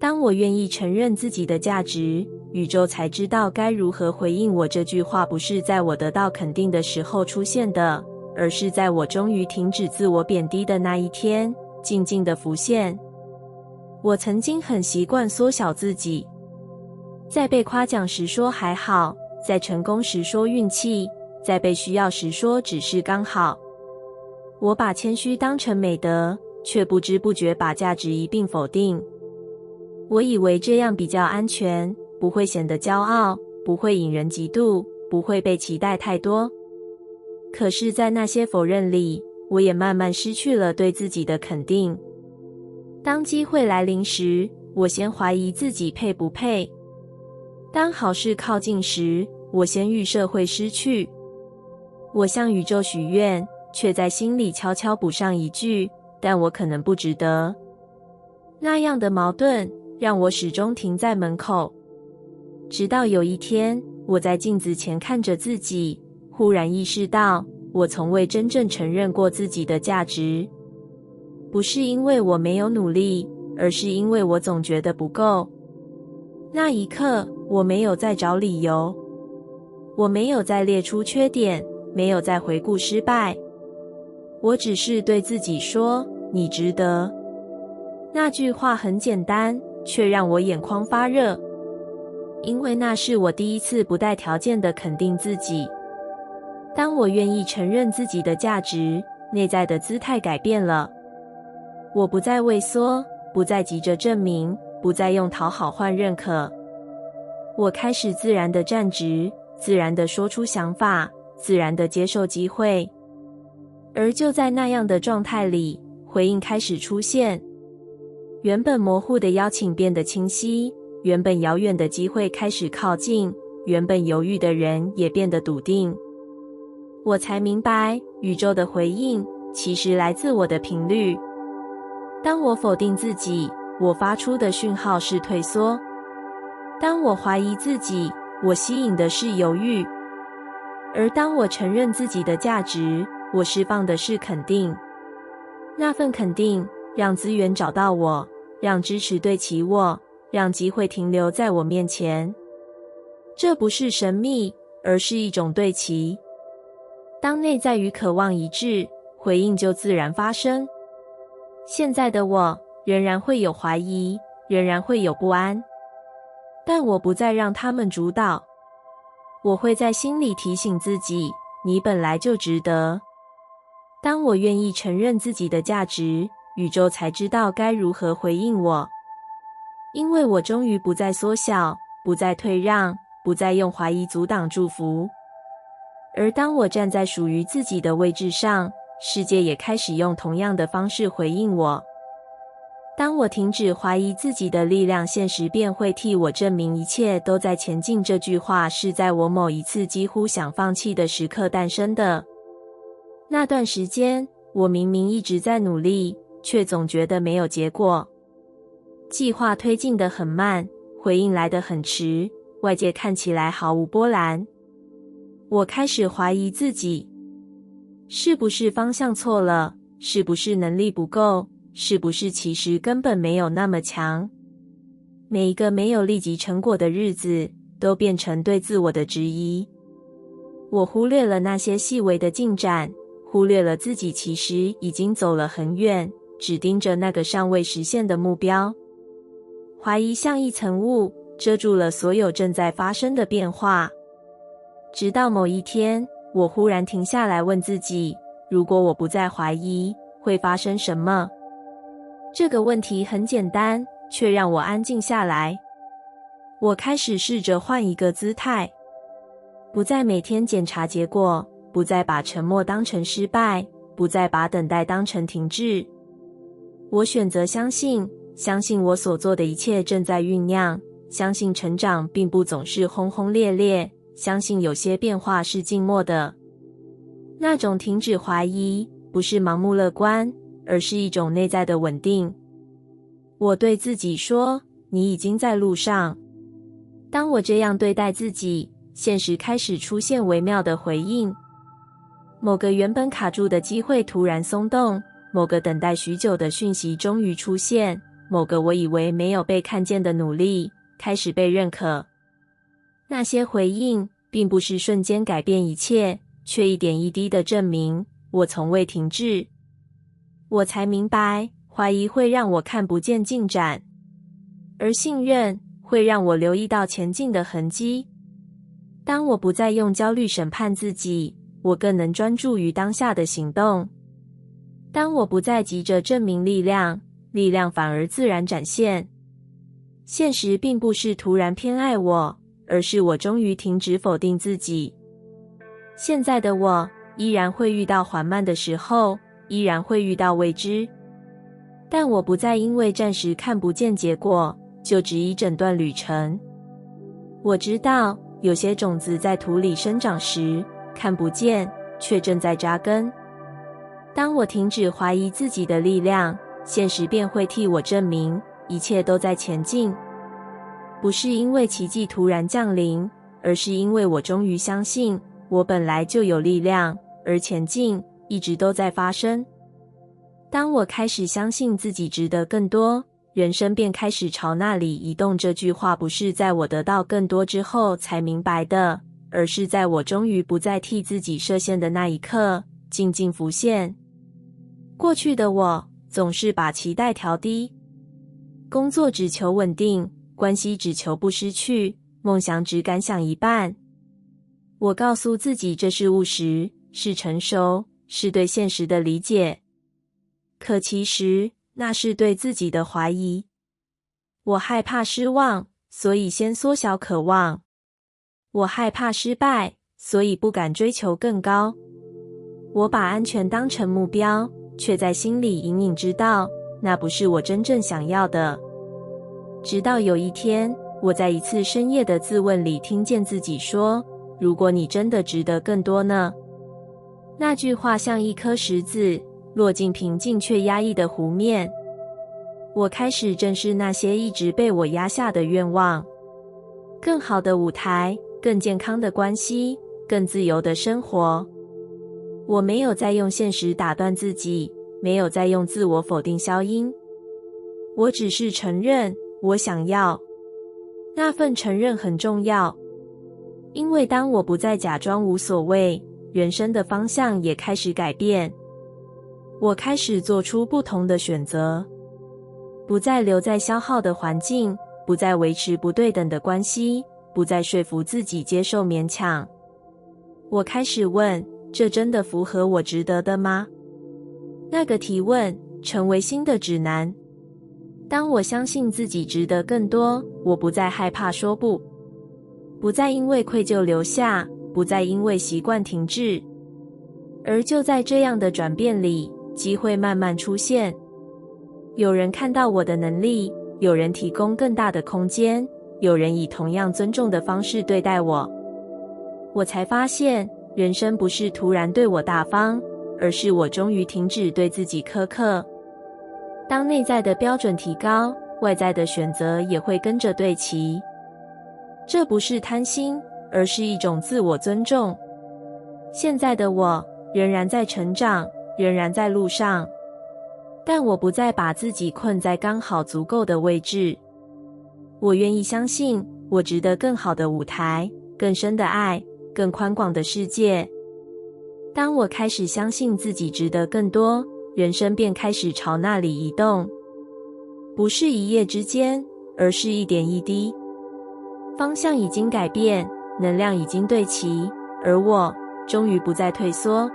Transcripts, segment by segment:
当我愿意承认自己的价值，宇宙才知道该如何回应我。这句话不是在我得到肯定的时候出现的，而是在我终于停止自我贬低的那一天，静静地浮现。我曾经很习惯缩小自己，在被夸奖时说还好，在成功时说运气，在被需要时说只是刚好。我把谦虚当成美德，却不知不觉把价值一并否定。我以为这样比较安全，不会显得骄傲，不会引人嫉妒，不会被期待太多。可是在那些否认里，我也慢慢失去了对自己的肯定。当机会来临时，我先怀疑自己配不配；当好事靠近时，我先预设会失去。我向宇宙许愿，却在心里悄悄补上一句：但我可能不值得。那样的矛盾让我始终停在门口。直到有一天，我在镜子前看着自己，忽然意识到，我从未真正承认过自己的价值。不是因为我没有努力，而是因为我总觉得不够。那一刻，我没有再找理由，我没有再列出缺点，没有再回顾失败，我只是对自己说：你值得。那句话很简单，却让我眼眶发热，因为那是我第一次不带条件地肯定自己。当我愿意承认自己的价值，内在的姿态改变了。我不再畏缩，不再急着证明，不再用讨好换认可。我开始自然地站直，自然地说出想法，自然地接受机会。而就在那样的状态里，回应开始出现。原本模糊的邀请变得清晰，原本遥远的机会开始靠近，原本犹豫的人也变得笃定。我才明白，宇宙的回应其实来自我的频率。当我否定自己，我发出的讯号是退缩；当我怀疑自己，我吸引的是犹豫；而当我承认自己的价值，我释放的是肯定。那份肯定让资源找到我，让支持对齐我，让机会停留在我面前。这不是神秘，而是一种对齐。当内在与渴望一致，回应就自然发生。现在的我仍然会有怀疑，仍然会有不安，但我不再让他们主导。我会在心里提醒自己，你本来就值得。当我愿意承认自己的价值，宇宙才知道该如何回应我。因为我终于不再缩小，不再退让，不再用怀疑阻挡祝福。而当我站在属于自己的位置上，世界也开始用同样的方式回应我。当我停止怀疑自己的力量，现实便会替我证明一切都在前进。这句话是在我某一次几乎想放弃的时刻诞生的。那段时间，我明明一直在努力，却总觉得没有结果。计划推进得很慢，回应来得很迟，外界看起来毫无波澜。我开始怀疑自己，是不是方向错了？是不是能力不够？是不是其实根本没有那么强？每一个没有立即成果的日子，都变成对自我的质疑。我忽略了那些细微的进展，忽略了自己其实已经走了很远，只盯着那个尚未实现的目标。怀疑像一层雾，遮住了所有正在发生的变化。直到某一天，我忽然停下来问自己，如果我不再怀疑，会发生什么？这个问题很简单，却让我安静下来。我开始试着换一个姿态，不再每天检查结果，不再把沉默当成失败，不再把等待当成停滞。我选择相信，相信我所做的一切正在酝酿，相信成长并不总是轰轰烈烈，相信有些变化是静默的。那种停止怀疑，不是盲目乐观，而是一种内在的稳定。我对自己说，你已经在路上。当我这样对待自己，现实开始出现微妙的回应。某个原本卡住的机会突然松动，某个等待许久的讯息终于出现，某个我以为没有被看见的努力开始被认可。那些回应并不是瞬间改变一切，却一点一滴地证明我从未停滞。我才明白，怀疑会让我看不见进展，而信任会让我留意到前进的痕迹。当我不再用焦虑审判自己，我更能专注于当下的行动。当我不再急着证明力量，力量反而自然展现。现实并不是突然偏爱我，而是我终于停止否定自己。现在的我依然会遇到缓慢的时候，依然会遇到未知，但我不再因为暂时看不见结果就质疑整段旅程。我知道有些种子在土里生长时看不见，却正在扎根。当我停止怀疑自己的力量，现实便会替我证明一切都在前进。不是因为奇迹突然降临，而是因为我终于相信我本来就有力量，而前进一直都在发生。当我开始相信自己值得更多，人生便开始朝那里移动。这句话不是在我得到更多之后才明白的，而是在我终于不再替自己设限的那一刻，静静浮现。过去的我总是把期待调低，工作只求稳定，关系只求不失去，梦想只敢想一半。我告诉自己这是务实，是成熟，是对现实的理解。可其实那是对自己的怀疑。我害怕失望，所以先缩小渴望。我害怕失败，所以不敢追求更高。我把安全当成目标，却在心里隐隐知道，那不是我真正想要的。直到有一天，我在一次深夜的自问里听见自己说，如果你真的值得更多呢？那句话像一颗石子，落进平静却压抑的湖面。我开始正视那些一直被我压下的愿望。更好的舞台，更健康的关系，更自由的生活。我没有再用现实打断自己，没有再用自我否定消音。我只是承认我想要。那份承认很重要，因为当我不再假装无所谓，人生的方向也开始改变。我开始做出不同的选择，不再留在消耗的环境，不再维持不对等的关系，不再说服自己接受勉强。我开始问，这真的符合我值得的吗？那个提问成为新的指南。当我相信自己值得更多，我不再害怕说不，不再因为愧疚留下，不再因为习惯停滞。而就在这样的转变里，机会慢慢出现。有人看到我的能力，有人提供更大的空间，有人以同样尊重的方式对待我。我才发现，人生不是突然对我大方，而是我终于停止对自己苛刻。当内在的标准提高，外在的选择也会跟着对齐。这不是贪心，而是一种自我尊重。现在的我仍然在成长，仍然在路上，但我不再把自己困在刚好足够的位置。我愿意相信，我值得更好的舞台，更深的爱，更宽广的世界。当我开始相信自己值得更多，人生便开始朝那里移动。不是一夜之间，而是一点一滴。方向已经改变，能量已经对齐，而我终于不再退缩。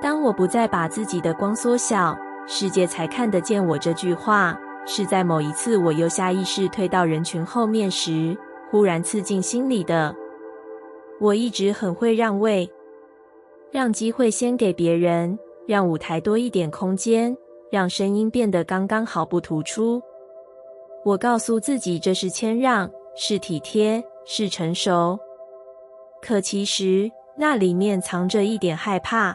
当我不再把自己的光缩小，世界才看得见我。这句话是在某一次我又下意识退到人群后面时，忽然刺进心里的。我一直很会让位，让机会先给别人，让舞台多一点空间，让声音变得刚刚好不突出。我告诉自己这是谦让，是体贴，是成熟。可其实那里面藏着一点害怕。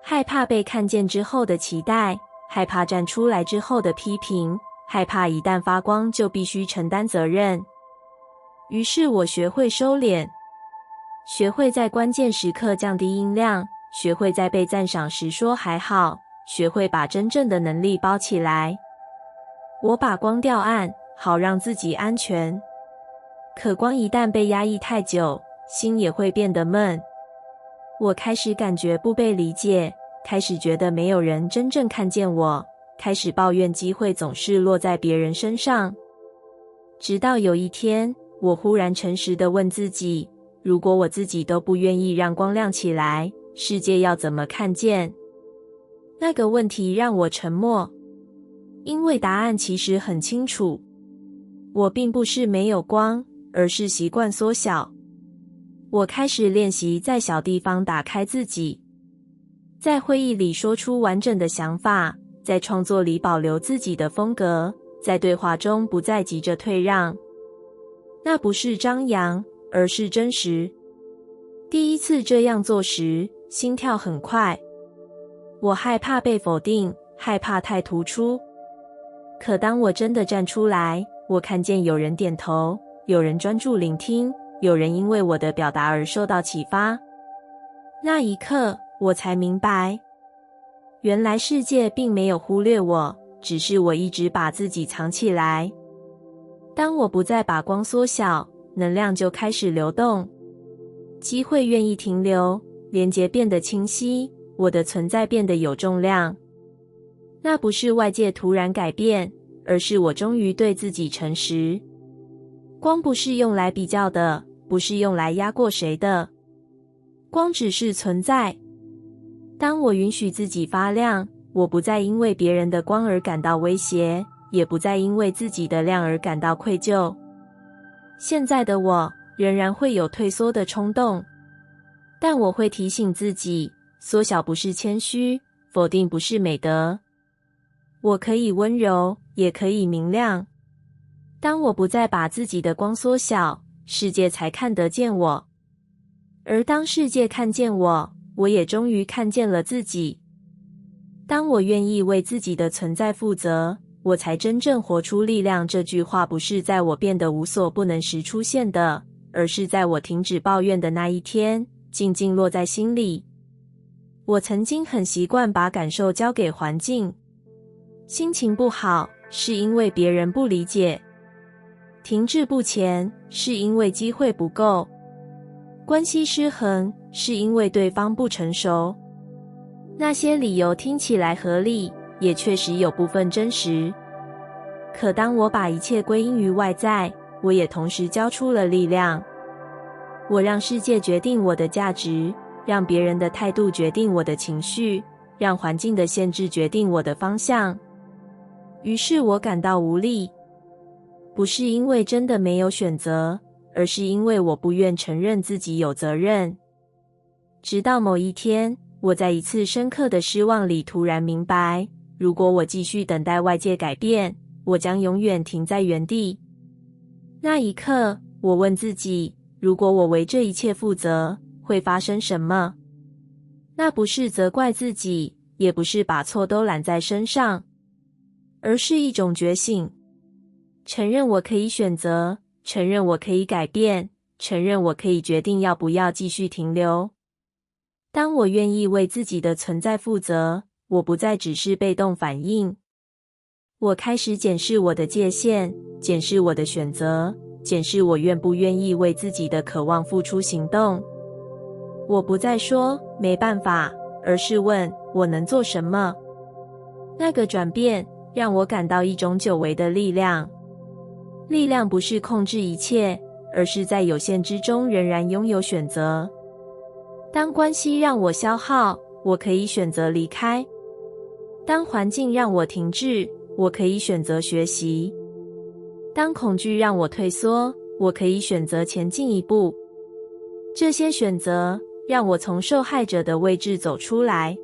害怕被看见之后的期待，害怕站出来之后的批评，害怕一旦发光就必须承担责任。于是我学会收敛，学会在关键时刻降低音量，学会在被赞赏时说还好，学会把真正的能力包起来。我把光调暗，好让自己安全。可光一旦被压抑太久，心也会变得闷。我开始感觉不被理解，开始觉得没有人真正看见我，开始抱怨机会总是落在别人身上。直到有一天，我忽然诚实地问自己，如果我自己都不愿意让光亮起来，世界要怎么看见？那个问题让我沉默，因为答案其实很清楚。我并不是没有光，而是习惯缩小。我开始练习在小地方打开自己，在会议里说出完整的想法，在创作里保留自己的风格，在对话中不再急着退让。那不是张扬，而是真实。第一次这样做时，心跳很快。我害怕被否定，害怕太突出。可当我真的站出来，我看见有人点头，有人专注聆听，有人因为我的表达而受到启发。那一刻，我才明白，原来世界并没有忽略我，只是我一直把自己藏起来。当我不再把光缩小，能量就开始流动，机会愿意停留，连结变得清晰，我的存在变得有重量。那不是外界突然改变，而是我终于对自己诚实。光不是用来比较的，不是用来压过谁的，光只是存在。当我允许自己发亮，我不再因为别人的光而感到威胁，也不再因为自己的亮而感到愧疚。现在的我仍然会有退缩的冲动，但我会提醒自己，缩小不是谦虚，否定不是美德。我可以温柔，也可以明亮。当我不再把自己的光缩小，世界才看得见我。而当世界看见我，我也终于看见了自己。当我愿意为自己的存在负责，我才真正活出力量。这句话不是在我变得无所不能时出现的，而是在我停止抱怨的那一天，静静落在心里。我曾经很习惯把感受交给环境，心情不好是因为别人不理解，停滞不前是因为机会不够，关系失衡是因为对方不成熟。那些理由听起来合理，也确实有部分真实。可当我把一切归因于外在，我也同时交出了力量。我让世界决定我的价值，让别人的态度决定我的情绪，让环境的限制决定我的方向。于是我感到无力，不是因为真的没有选择，而是因为我不愿承认自己有责任。直到某一天，我在一次深刻的失望里突然明白，如果我继续等待外界改变，我将永远停在原地。那一刻，我问自己，如果我为这一切负责，会发生什么？那不是责怪自己，也不是把错都揽在身上，而是一种觉醒。承认我可以选择，承认我可以改变，承认我可以决定要不要继续停留。当我愿意为自己的存在负责，我不再只是被动反应。我开始检视我的界限，检视我的选择，检视我愿不愿意为自己的渴望付出行动。我不再说没办法，而是问我能做什么。那个转变让我感到一种久违的力量。力量不是控制一切，而是在有限之中仍然拥有选择。当关系让我消耗，我可以选择离开；当环境让我停滞，我可以选择学习；当恐惧让我退缩，我可以选择前进一步。这些选择让我从受害者的位置走出来。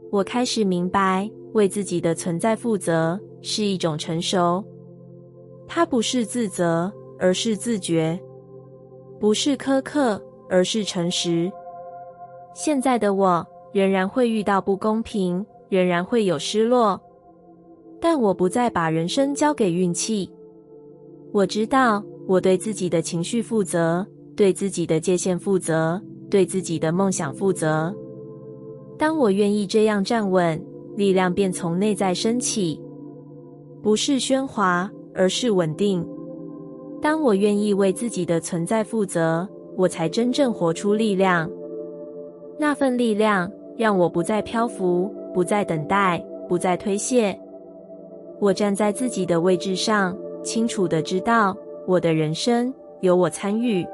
我开始明白，为自己的存在负责是一种成熟。它不是自责，而是自觉；不是苛刻，而是诚实。现在的我仍然会遇到不公平，仍然会有失落，但我不再把人生交给运气。我知道我对自己的情绪负责，对自己的界限负责，对自己的梦想负责。当我愿意这样站稳，力量便从内在升起。不是喧哗，而是稳定。当我愿意为自己的存在负责，我才真正活出力量。那份力量让我不再漂浮，不再等待，不再推卸。我站在自己的位置上，清楚地知道我的人生由我参与。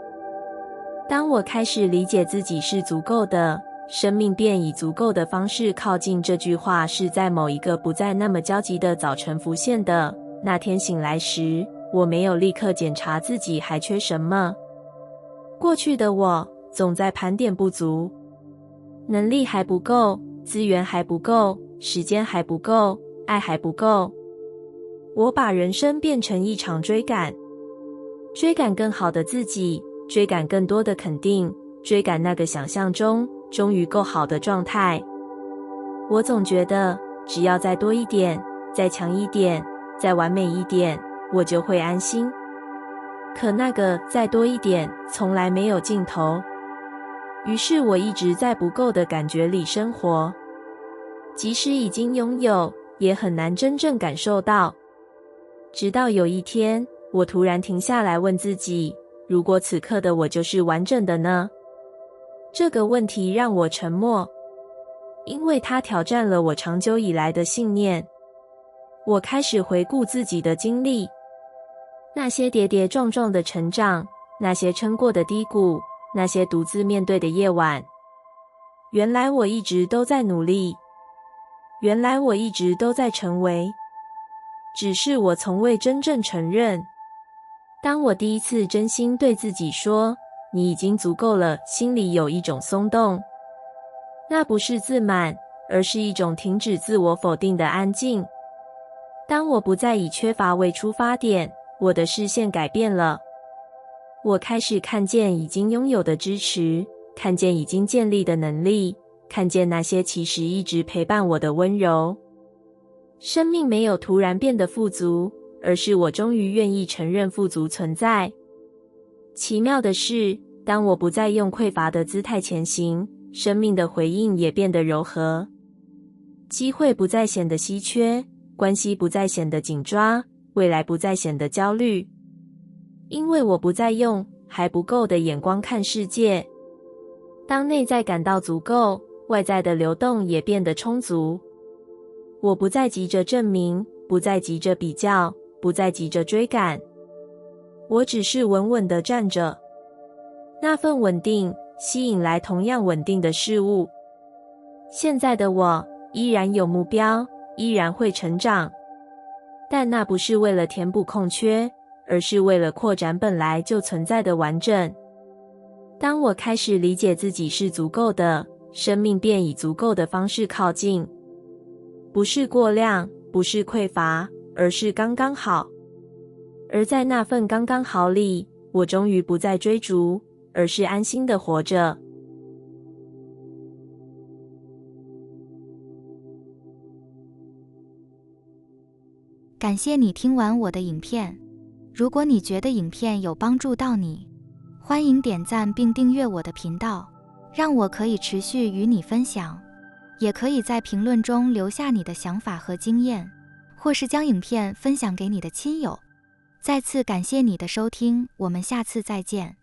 当我开始理解自己是足够的，生命便以足够的方式靠近。这句话是在某一个不再那么焦急的早晨浮现的。那天醒来时，我没有立刻检查自己还缺什么。过去的我总在盘点不足，能力还不够，资源还不够，时间还不够，爱还不够。我把人生变成一场追赶，追赶更好的自己，追赶更多的肯定，追赶那个想象中终于够好的状态。我总觉得只要再多一点，再强一点，再完美一点，我就会安心。可那个再多一点从来没有尽头，于是我一直在不够的感觉里生活，即使已经拥有，也很难真正感受到。直到有一天，我突然停下来问自己，如果此刻的我就是完整的呢？这个问题让我沉默，因为它挑战了我长久以来的信念。我开始回顾自己的经历，那些跌跌撞撞的成长，那些撑过的低谷，那些独自面对的夜晚。原来我一直都在努力，原来我一直都在成为，只是我从未真正承认。当我第一次真心对自己说，你已经足够了，心里有一种松动。那不是自满，而是一种停止自我否定的安静。当我不再以缺乏为出发点，我的视线改变了。我开始看见已经拥有的支持，看见已经建立的能力，看见那些其实一直陪伴我的温柔。生命没有突然变得富足，而是我终于愿意承认富足存在。奇妙的是，当我不再用匮乏的姿态前行，生命的回应也变得柔和。机会不再显得稀缺，关系不再显得紧抓，未来不再显得焦虑。因为我不再用还不够的眼光看世界。当内在感到足够，外在的流动也变得充足。我不再急着证明，不再急着比较，不再急着追赶。我只是稳稳地站着。那份稳定吸引来同样稳定的事物。现在的我依然有目标，依然会成长，但那不是为了填补空缺，而是为了扩展本来就存在的完整。当我开始理解自己是足够的，生命便以足够的方式靠近。不是过量，不是匮乏，而是刚刚好。而在那份刚刚好里，我终于不再追逐，而是安心地活着。感谢你听完我的影片。如果你觉得影片有帮助到你，欢迎点赞并订阅我的频道，让我可以持续与你分享。也可以在评论中留下你的想法和经验，或是将影片分享给你的亲友。再次感谢你的收听，我们下次再见。